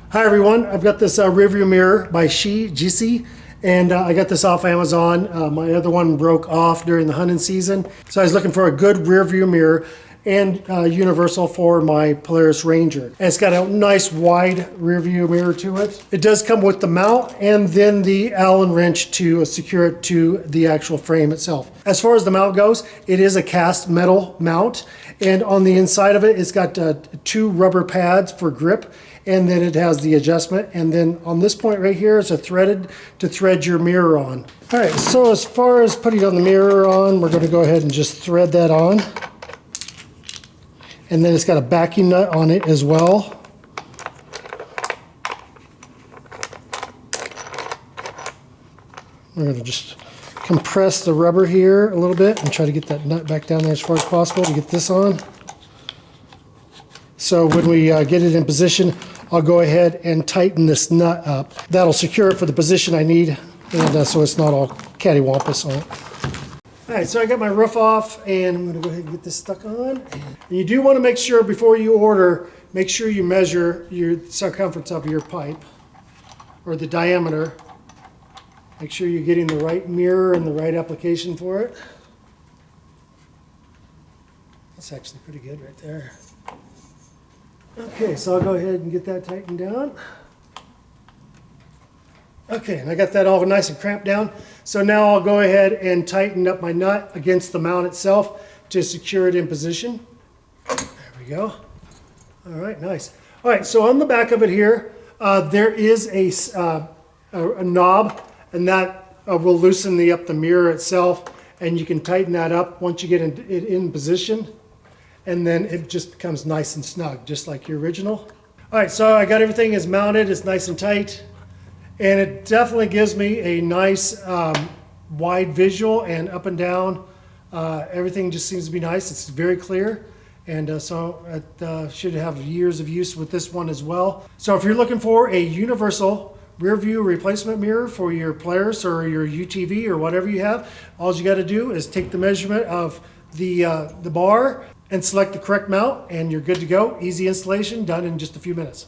Hi everyone, I've got this rearview mirror by SHEJISI, and I got this off Amazon. My other one broke off during the hunting season, so I was looking for a good rearview mirror and universal for my Polaris Ranger. And it's got a nice wide rearview mirror to it. It does come with the mount and then the Allen wrench to secure it to the actual frame itself. As far as the mount goes, it is a cast metal mount, and on the inside of it, it's got 2 rubber pads for grip, and then it has the adjustment, and then on this point right here is a threaded to thread your mirror on. All right, so as far as putting on the mirror on, we're going to go ahead and just thread that on. And then it's got a backing nut on it as well. We're going to just compress the rubber here a little bit and try to get that nut back down there as far as possible to get this on. So when we get it in position, I'll go ahead and tighten this nut up. That'll secure it for the position I need, and so it's not all cattywampus on it. All right, so I got my roof off, and I'm going to go ahead and get this stuck on. And you do want to make sure before you order, make sure you measure your circumference of your pipe, or the diameter. Make sure you're getting the right mirror and the right application for it. That's actually pretty good right there. Okay, so I'll go ahead and get that tightened down. Okay, and I got that all nice and clamped down. So now I'll go ahead and tighten up my nut against the mount itself to secure it in position. There we go. All right, nice. All right, so on the back of it here, there is a knob, and that will loosen up the mirror itself, and you can tighten that up once you get it in position. And then it just becomes nice and snug, just like your original. All right, so I got everything is mounted, it's nice and tight, and it definitely gives me a nice wide visual and up and down. Everything just seems to be nice. It's very clear, and so it should have years of use with this one as well. So if you're looking for a universal rear view replacement mirror for your Polaris or your UTV or whatever you have, all you got to do is take the measurement of the bar and select the correct mount, and you're good to go. Easy installation, done in just a few minutes.